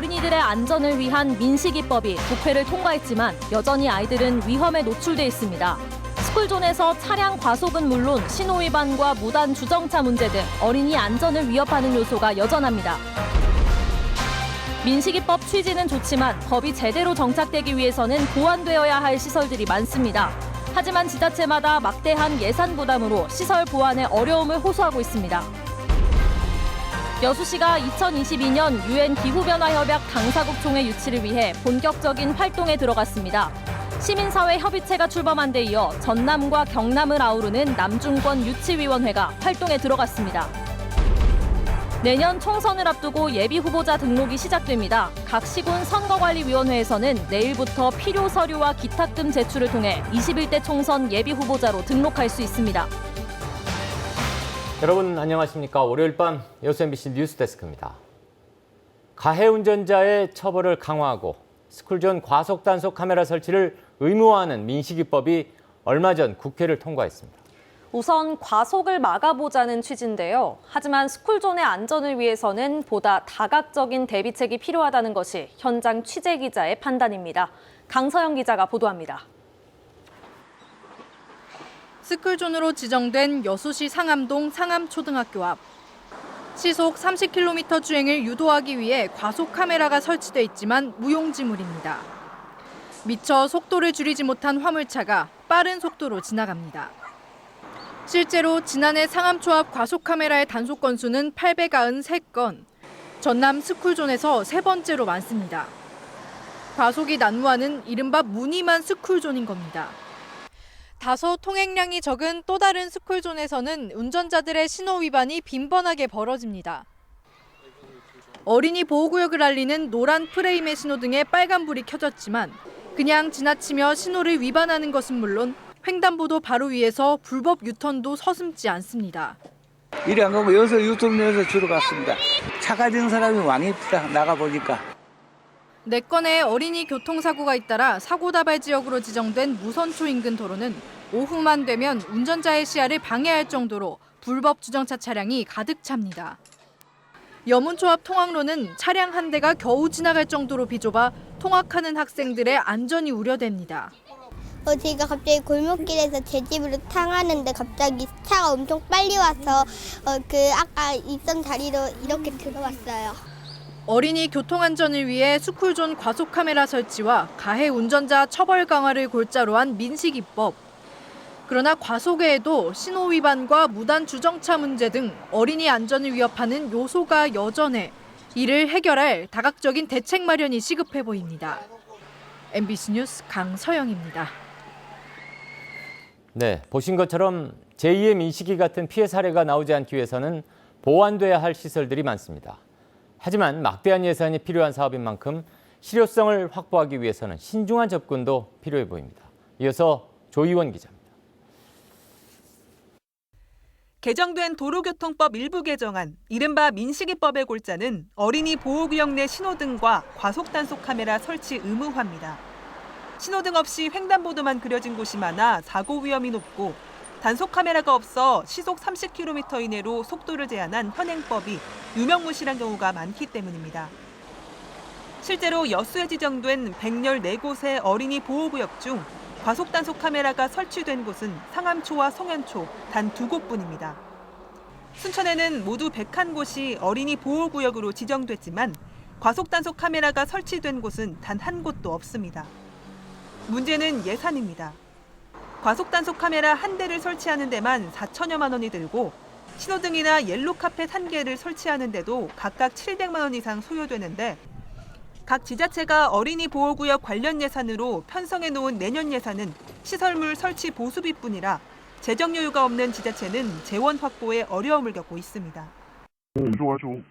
어린이들의 안전을 위한 민식이법이 국회를 통과했지만 여전히 아이들은 위험에 노출돼 있습니다. 스쿨존에서 차량 과속은 물론 신호 위반과 무단 주정차 문제 등 어린이 안전을 위협하는 요소가 여전합니다. 민식이법 취지는 좋지만 법이 제대로 정착되기 위해서는 보완되어야 할 시설들이 많습니다. 하지만 지자체마다 막대한 예산 부담으로 시설 보완에 어려움을 호소하고 있습니다. 여수시가 2022년 UN 기후변화협약 당사국 총회 유치를 위해 본격적인 활동에 들어갔습니다. 시민사회 협의체가 출범한 데 이어 전남과 경남을 아우르는 남중권 유치위원회가 활동에 들어갔습니다. 내년 총선을 앞두고 예비 후보자 등록이 시작됩니다. 각 시군 선거관리위원회에서는 내일부터 필요 서류와 기탁금 제출을 통해 21대 총선 예비 후보자로 등록할 수 있습니다. 여러분 안녕하십니까. 월요일 밤 여수 MBC 뉴스데스크입니다. 가해 운전자의 처벌을 강화하고 스쿨존 과속 단속 카메라 설치를 의무화하는 민식이법이 얼마 전 국회를 통과했습니다. 우선 과속을 막아보자는 취지인데요. 하지만 스쿨존의 안전을 위해서는 보다 다각적인 대비책이 필요하다는 것이 현장 취재 기자의 판단입니다. 강서영 기자가 보도합니다. 스쿨존으로 지정된 여수시 상암동 상암초등학교 앞. 시속 30km 주행을 유도하기 위해 과속 카메라가 설치돼 있지만 무용지물입니다. 미처 속도를 줄이지 못한 화물차가 빠른 속도로 지나갑니다. 실제로 지난해 상암초 앞 과속 카메라의 단속 건수는 893건, 전남 스쿨존에서 3번째로 많습니다. 과속이 난무하는 이른바 무늬만 스쿨존인 겁니다. 다소 통행량이 적은 또 다른 스쿨존에서는 운전자들의 신호 위반이 빈번하게 벌어집니다. 어린이 보호구역을 알리는 노란 프레임의 신호등에 빨간불이 켜졌지만 그냥 지나치며 신호를 위반하는 것은 물론 횡단보도 바로 위에서 불법 유턴도 서슴지 않습니다. 이리 안 가고 여기서 유턴해서 주로 갔습니다. 차 가진 사람이 왕입니다. 나가보니까. 4건의 어린이 교통사고가 잇따라 사고다발 지역으로 지정된 무선초 인근 도로는 오후만 되면 운전자의 시야를 방해할 정도로 불법 주정차 차량이 가득 찹니다. 여문초 앞 통학로는 차량 한 대가 겨우 지나갈 정도로 비좁아 통학하는 학생들의 안전이 우려됩니다. 제가 갑자기 골목길에서 제 집으로 탕하는데 갑자기 차가 엄청 빨리 와서 아까 있던 자리로 이렇게 들어왔어요. 어린이 교통안전을 위해 스쿨존 과속 카메라 설치와 가해 운전자 처벌 강화를 골자로 한 민식이법. 그러나 과속 외에도 신호 위반과 무단 주정차 문제 등 어린이 안전을 위협하는 요소가 여전해 이를 해결할 다각적인 대책 마련이 시급해 보입니다. MBC 뉴스 강서영입니다. 네, 보신 것처럼 제2의 민식이 같은 피해 사례가 나오지 않기 위해서는 보완돼야 할 시설들이 많습니다. 하지만 막대한 예산이 필요한 사업인 만큼 실효성을 확보하기 위해서는 신중한 접근도 필요해 보입니다. 이어서 조희원 기자입니다. 개정된 도로교통법 일부 개정안, 이른바 민식이법의 골자는 어린이 보호구역 내 신호등과 과속단속 카메라 설치 의무화입니다. 신호등 없이 횡단보도만 그려진 곳이 많아 사고 위험이 높고 단속 카메라가 없어 시속 30km 이내로 속도를 제한한 현행법이 유명무실한 경우가 많기 때문입니다. 실제로 여수에 지정된 114곳의 어린이 보호구역 중 과속단속 카메라가 설치된 곳은 상암초와 송현초 단 2곳뿐입니다. 순천에는 모두 101곳이 어린이 보호구역으로 지정됐지만 과속단속 카메라가 설치된 곳은 단 한 곳도 없습니다. 문제는 예산입니다. 과속단속 카메라 한 대를 설치하는 데만 4천여만 원이 들고 신호등이나 옐로 카펫 한 개를 설치하는 데도 각각 700만 원 이상 소요되는데 각 지자체가 어린이 보호구역 관련 예산으로 편성해 놓은 내년 예산은 시설물 설치 보수비뿐이라 재정 여유가 없는 지자체는 재원 확보에 어려움을 겪고 있습니다. 좋아죠.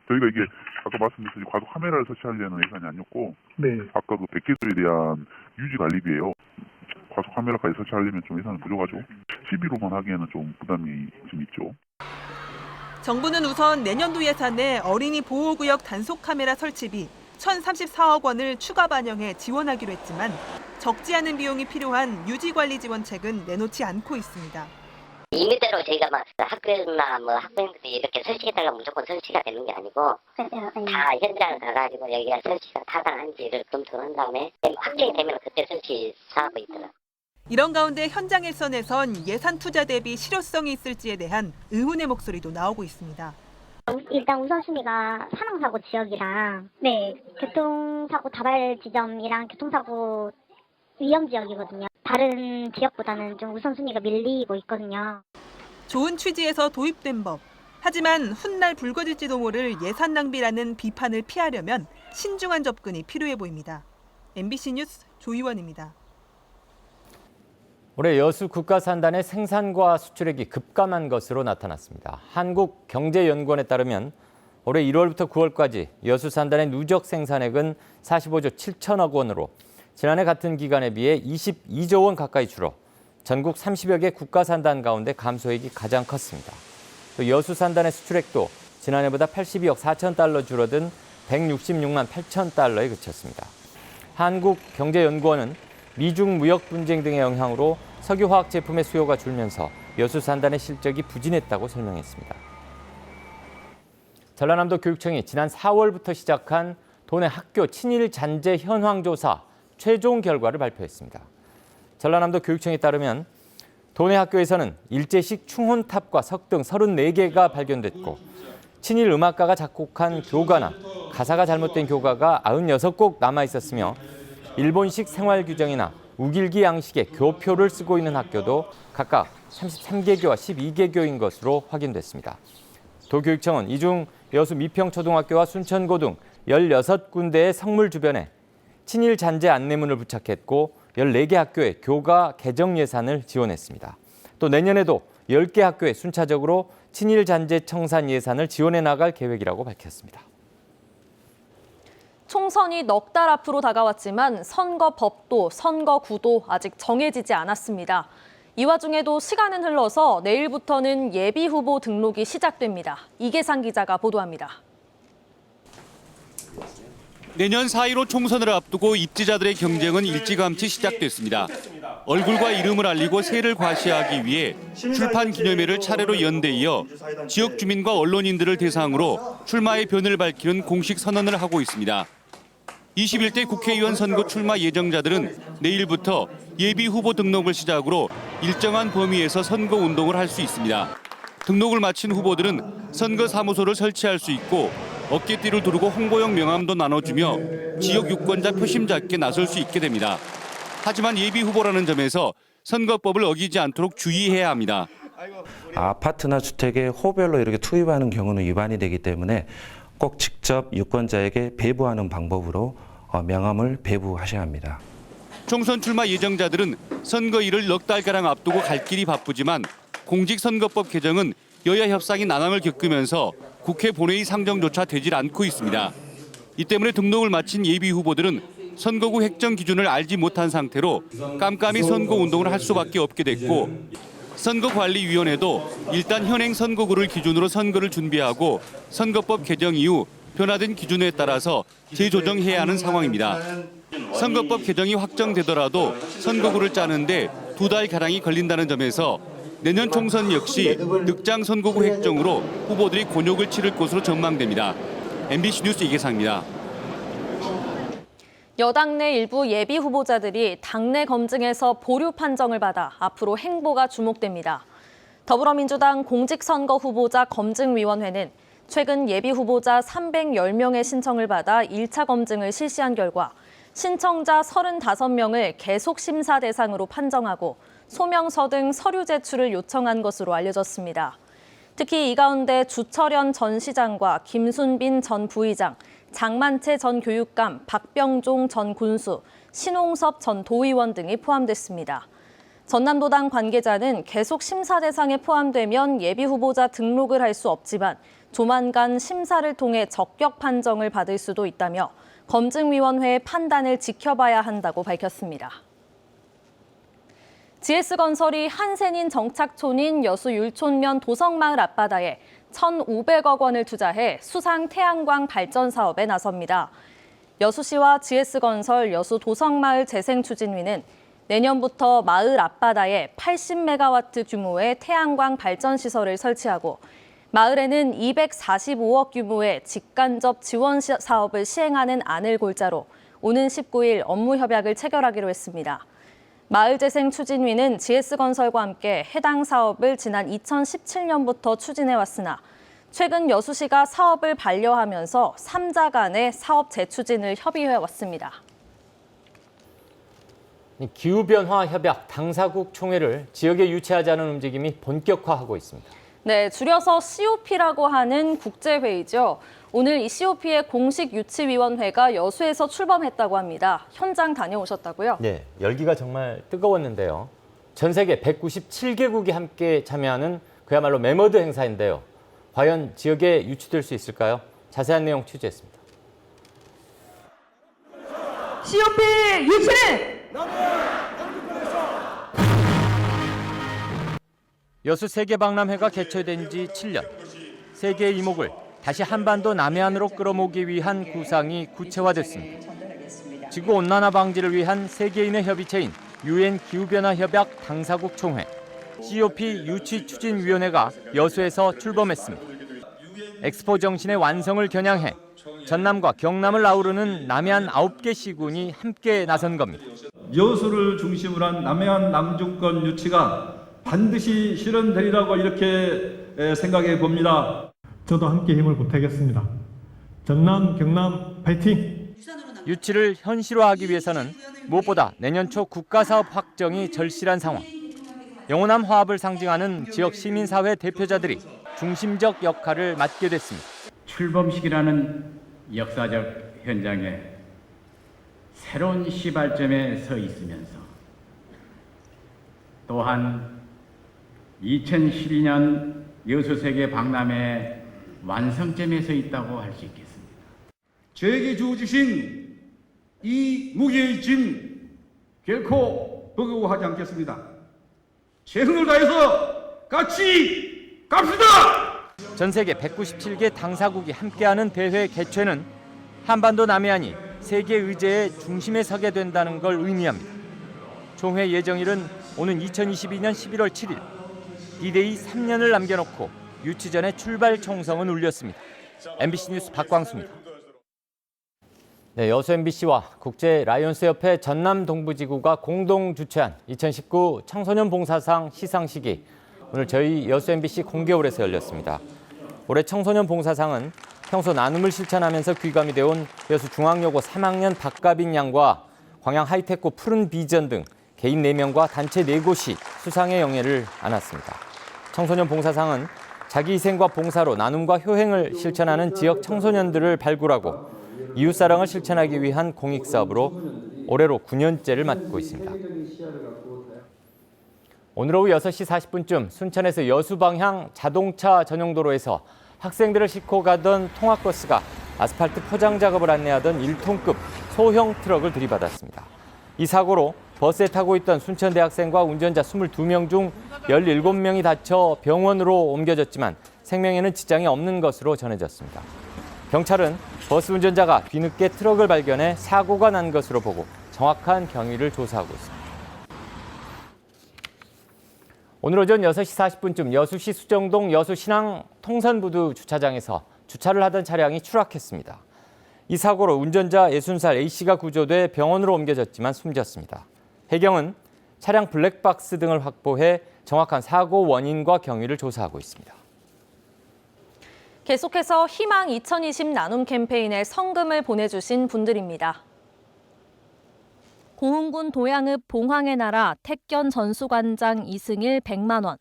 저희가 이게 아까 말씀드렸듯이 과속 카메라를 설치하려는 예산이 아니었고 아까 그 100개소에 대한 유지 관리비예요. 과속 카메라까지 설치하려면 좀 예산이 부족하죠. 시비로만 하기에는 좀 부담이 좀 있죠. 정부는 우선 내년도 예산에 어린이 보호구역 단속 카메라 설치비 1,034억 원을 추가 반영해 지원하기로 했지만 적지 않은 비용이 필요한 유지관리 지원책은 내놓지 않고 있습니다. 임의대로 저희가 막 학교나 뭐 학부형들이 이렇게 설치해달라고 무조건 설치가 되는 게 아니고 다 현장을 가가지고 여기가 설치가 타당한지를 검토를 한 다음에 확정이 되면 그때 설치하고 있더라고요. 이런 가운데 현장 일선에선 예산 투자 대비 실효성이 있을지에 대한 의문의 목소리도 나오고 있습니다. 일단 우선순위가 사망사고 지역이랑 교통사고 다발 지점이랑 교통사고 위험 지역이거든요. 다른 지역보다는 좀 우선순위가 밀리고 있거든요. 좋은 취지에서 도입된 법. 하지만 훗날 불거질지도 모를 예산 낭비라는 비판을 피하려면 신중한 접근이 필요해 보입니다. MBC 뉴스 조희원입니다. 올해 여수 국가산단의 생산과 수출액이 급감한 것으로 나타났습니다. 한국경제연구원에 따르면 올해 1월부터 9월까지 여수 산단의 누적 생산액은 45조 7천억 원으로 지난해 같은 기간에 비해 22조 원 가까이 줄어 전국 30여 개 국가산단 가운데 감소액이 가장 컸습니다. 또 여수 산단의 수출액도 지난해보다 82억 4천 달러 줄어든 166만 8천 달러에 그쳤습니다. 한국경제연구원은 미중 무역 분쟁 등의 영향으로 석유화학 제품의 수요가 줄면서 여수 산단의 실적이 부진했다고 설명했습니다. 전라남도 교육청이 지난 4월부터 시작한 도내 학교 친일 잔재 현황 조사 최종 결과를 발표했습니다. 전라남도 교육청에 따르면 도내 학교에서는 일제식 충혼탑과 석 등 34개가 발견됐고 친일 음악가가 작곡한 교가나 가사가 잘못된 교가가 96곡 남아 있었으며 일본식 생활 규정이나 우길기 양식의 교표를 쓰고 있는 학교도 각각 33개교와 12개교인 것으로 확인됐습니다. 도교육청은 이 중 여수 미평초등학교와 순천고 등 16군데의 성물 주변에 친일 잔재 안내문을 부착했고 14개 학교에 교가 개정 예산을 지원했습니다. 또 내년에도 10개 학교에 순차적으로 친일 잔재 청산 예산을 지원해 나갈 계획이라고 밝혔습니다. 총선이 넉 달 앞으로 다가왔지만 선거법도 선거구도 아직 정해지지 않았습니다. 이 와중에도 시간은 흘러서 내일부터는 예비후보 등록이 시작됩니다. 이계상 기자가 보도합니다. 내년 4.15 총선을 앞두고 입지자들의 경쟁은 일찌감치 시작됐습니다. 얼굴과 이름을 알리고 세를 과시하기 위해 출판 기념회를 차례로 연대 이어 지역 주민과 언론인들을 대상으로 출마의 변을 밝히는 공식 선언을 하고 있습니다. 21대 국회의원 선거 출마 예정자들은 내일부터 예비 후보 등록을 시작으로 일정한 범위에서 선거 운동을 할 수 있습니다. 등록을 마친 후보들은 선거 사무소를 설치할 수 있고 어깨띠를 두르고 홍보용 명함도 나눠주며 지역 유권자 표심 잡기에 나설 수 있게 됩니다. 하지만 예비 후보라는 점에서 선거법을 어기지 않도록 주의해야 합니다. 아파트나 주택에 호별로 이렇게 투입하는 경우는 위반이 되기 때문에 꼭 직접 유권자에게 배부하는 방법으로 명함을 배부하셔야 합니다. 총선 출마 예정자들은 선거일을 넉 달가량 앞두고 갈 길이 바쁘지만 공직선거법 개정은 여야 협상이 난항을 겪으면서 국회 본회의 상정조차 되질 않고 있습니다. 이 때문에 등록을 마친 예비 후보들은 선거구 획정 기준을 알지 못한 상태로 깜깜이 선거 운동을 할 수밖에 없게 됐고 선거관리위원회도 일단 현행 선거구를 기준으로 선거를 준비하고 선거법 개정 이후 변화된 기준에 따라서 재조정해야 하는 상황입니다. 선거법 개정이 확정되더라도 선거구를 짜는데 2달가량이 걸린다는 점에서 내년 총선 역시 늑장 선거구 획정으로 후보들이 곤욕을 치를 것으로 전망됩니다. MBC 뉴스 이계상입니다. 여당 내 일부 예비 후보자들이 당내 검증에서 보류 판정을 받아 앞으로 행보가 주목됩니다. 더불어민주당 공직선거 후보자 검증위원회는 최근 예비 후보자 310명의 신청을 받아 1차 검증을 실시한 결과 신청자 35명을 계속 심사 대상으로 판정하고 소명서 등 서류 제출을 요청한 것으로 알려졌습니다. 특히 이 가운데 주철현 전 시장과 김순빈 전 부의장, 장만채 전 교육감, 박병종 전 군수, 신홍섭 전 도의원 등이 포함됐습니다. 전남도당 관계자는 계속 심사 대상에 포함되면 예비 후보자 등록을 할 수 없지만 조만간 심사를 통해 적격 판정을 받을 수도 있다며 검증위원회의 판단을 지켜봐야 한다고 밝혔습니다. GS건설이 한센인 정착촌인 여수 율촌면 도성마을 앞바다에 1,500억 원을 투자해 수상 태양광 발전 사업에 나섭니다. 여수시와 GS건설 여수 도성마을 재생추진위는 내년부터 마을 앞바다에 80메가와트 규모의 태양광 발전 시설을 설치하고 마을에는 245억 규모의 직간접 지원 사업을 시행하는 안을 골자로 오는 19일 업무 협약을 체결하기로 했습니다. 마을재생추진위는 GS건설과 함께 해당 사업을 지난 2017년부터 추진해왔으나 최근 여수시가 사업을 반려하면서 3자 간의 사업 재추진을 협의해왔습니다. 기후변화 협약 당사국 총회를 지역에 유치하자는 움직임이 본격화하고 있습니다. 네, 줄여서 COP라고 하는 국제회의죠. 오늘 이 COP의 공식 유치위원회가 여수에서 출범했다고 합니다. 현장 다녀오셨다고요? 네, 열기가 정말 뜨거웠는데요. 전 세계 197개국이 함께 참여하는 그야말로 매머드 행사인데요. 과연 지역에 유치될 수 있을까요? 자세한 내용 취재했습니다. COP 유치는 여수 세계박람회가 개최된 지 7년. 세계의 이목을 다시 한반도 남해안으로 끌어모으기 위한 구상이 구체화됐습니다. 지구온난화 방지를 위한 세계인의 협의체인 UN 기후변화 협약 당사국 총회 COP 유치추진위원회가 여수에서 출범했습니다. 엑스포 정신의 완성을 겨냥해 전남과 경남을 아우르는 남해안 9개 시군이 함께 나선 겁니다. 여수를 중심으로 한 남해안 남중권 유치가 반드시 실현되리라고 이렇게 생각해 봅니다. 저도 함께 힘을 보태겠습니다. 전남, 경남 파이팅! 유치를 현실화하기 위해서는 무엇보다 내년 초 국가사업 확정이 절실한 상황. 영원한 화합을 상징하는 지역 시민사회 대표자들이 중심적 역할을 맡게 됐습니다. 출범식이라는 역사적 현장에 새로운 시발점에 서 있으면서 또한 2012년 여수세계 박람회 완성점에 서 있다고 할 수 있겠습니다. 저에게 주어주신 이 무게의 짐 결코 버거워하지 않겠습니다. 최선을 다해서 같이 갑시다! 전 세계 197개 당사국이 함께하는 대회 개최는 한반도 남해안이 세계 의제의 중심에 서게 된다는 걸 의미합니다. 총회 예정일은 오는 2022년 11월 7일. D-Day 3년을 남겨놓고 유치 전에 출발 총성은 울렸습니다. MBC 뉴스 박광수입니다. 네, 여수 MBC와 국제 라이온스 협회 전남 동부지구가 공동 주최한 2019 청소년 봉사상 시상식이 오늘 저희 여수 MBC 공개홀에서 열렸습니다. 올해 청소년 봉사상은 평소 나눔을 실천하면서 귀감이 되어온 여수 중앙여고 3학년 박가빈 양과 광양 하이테크 푸른 비전 등 개인 4명과 단체 4곳이 수상의 영예를 안았습니다. 청소년 봉사상은 자기 희생과 봉사로 나눔과 효행을 실천하는 지역 청소년들을 발굴하고 이웃사랑을 실천하기 위한 공익사업으로 올해로 9년째를 맡고 있습니다. 오늘 오후 6시 40분쯤 순천에서 여수 방향 자동차 전용도로에서 학생들을 싣고 가던 통학버스가 아스팔트 포장 작업을 안내하던 1톤급 소형 트럭을 들이받았습니다. 이 사고로 버스에 타고 있던 순천 대학생과 운전자 22명 중 17명이 다쳐 병원으로 옮겨졌지만 생명에는 지장이 없는 것으로 전해졌습니다. 경찰은 버스 운전자가 뒤늦게 트럭을 발견해 사고가 난 것으로 보고 정확한 경위를 조사하고 있습니다. 오늘 오전 6시 40분쯤 여수시 수정동 여수신항 통선부두 주차장에서 주차를 하던 차량이 추락했습니다. 이 사고로 운전자 60살 A씨가 구조돼 병원으로 옮겨졌지만 숨졌습니다. 해경은 차량 블랙박스 등을 확보해 정확한 사고 원인과 경위를 조사하고 있습니다. 계속해서 희망 2020 나눔 캠페인에 성금을 보내주신 분들입니다. 고흥군 도양읍 봉황의 나라 택견 전수관장 이승일 100만 원,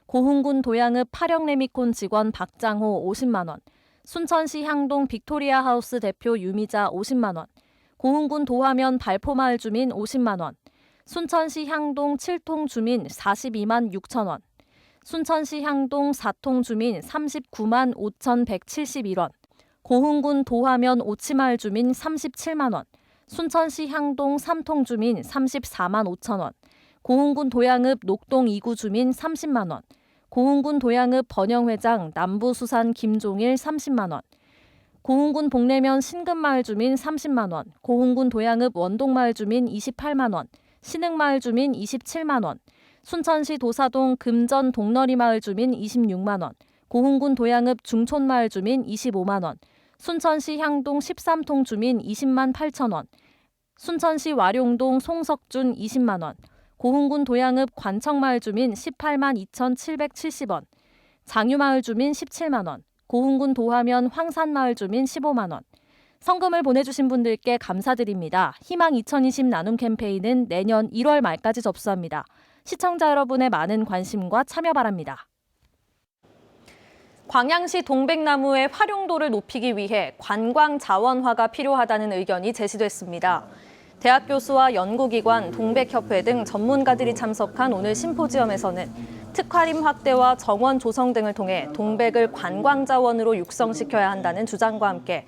고흥군 도양읍 파령레미콘 직원 박장호 50만 원, 순천시 향동 빅토리아 하우스 대표 유미자 50만 원, 고흥군 도화면 발포마을 주민 50만 원, 순천시 향동 7통 주민 42만 6천 원, 순천시 향동 4통 주민 39만 5,171원, 고흥군 도화면 오치마을 주민 37만 원, 순천시 향동 3통 주민 34만 5천 원, 고흥군 도양읍 녹동 2구 주민 30만 원, 고흥군 도양읍 번영회장 남부수산 김종일 30만 원, 고흥군 복내면 신금마을 주민 30만 원, 고흥군 도양읍 원동마을 주민 28만 원, 신흥마을 주민 27만 원, 순천시 도사동 금전 동너리마을 주민 26만 원, 고흥군 도양읍 중촌마을 주민 25만 원, 순천시 향동 13통 주민 20만 8천 원, 순천시 와룡동 송석준 20만 원, 고흥군 도양읍 관청마을 주민 18만 2,770원, 장유마을 주민 17만 원, 고흥군 도하면 황산마을 주민 15만 원. 성금을 보내주신 분들께 감사드립니다. 희망 2020 나눔 캠페인은 내년 1월 말까지 접수합니다. 시청자 여러분의 많은 관심과 참여 바랍니다. 광양시 동백나무의 활용도를 높이기 위해 관광 자원화가 필요하다는 의견이 제시됐습니다. 대학 교수와 연구기관, 동백협회 등 전문가들이 참석한 오늘 심포지엄에서는 특화림 확대와 정원 조성 등을 통해 동백을 관광자원으로 육성시켜야 한다는 주장과 함께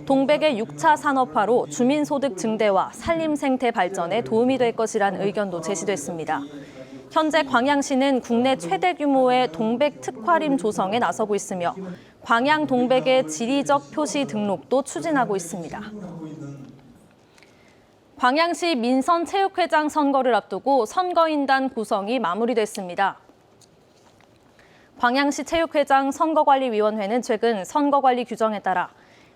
동백의 6차 산업화로 주민소득 증대와 산림생태 발전에 도움이 될 것이란 의견도 제시됐습니다. 현재 광양시는 국내 최대 규모의 동백 특화림 조성에 나서고 있으며 광양 동백의 지리적 표시 등록도 추진하고 있습니다. 광양시 민선체육회장 선거를 앞두고 선거인단 구성이 마무리됐습니다. 광양시 체육회장 선거관리위원회는 최근 선거관리 규정에 따라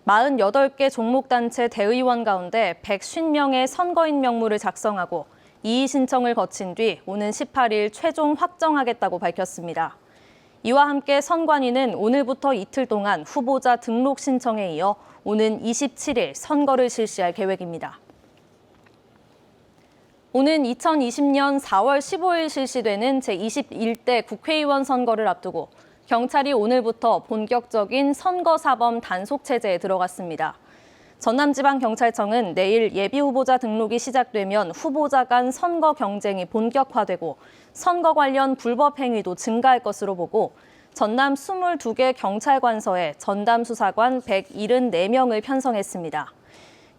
48개 종목단체 대의원 가운데 150명의 선거인 명부를 작성하고 이의 신청을 거친 뒤 오는 18일 최종 확정하겠다고 밝혔습니다. 이와 함께 선관위는 오늘부터 이틀 동안 후보자 등록 신청에 이어 오는 27일 선거를 실시할 계획입니다. 오는 2020년 4월 15일 실시되는 제21대 국회의원 선거를 앞두고 경찰이 오늘부터 본격적인 선거사범 단속체제에 들어갔습니다. 전남지방경찰청은 내일 예비후보자 등록이 시작되면 후보자 간 선거 경쟁이 본격화되고 선거 관련 불법 행위도 증가할 것으로 보고 전남 22개 경찰관서에 전담수사관 174명을 편성했습니다.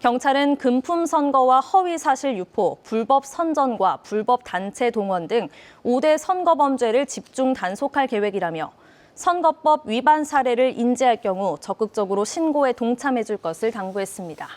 경찰은 금품 선거와 허위 사실 유포, 불법 선전과 불법 단체 동원 등 5대 선거 범죄를 집중 단속할 계획이라며 선거법 위반 사례를 인지할 경우 적극적으로 신고에 동참해 줄 것을 당부했습니다.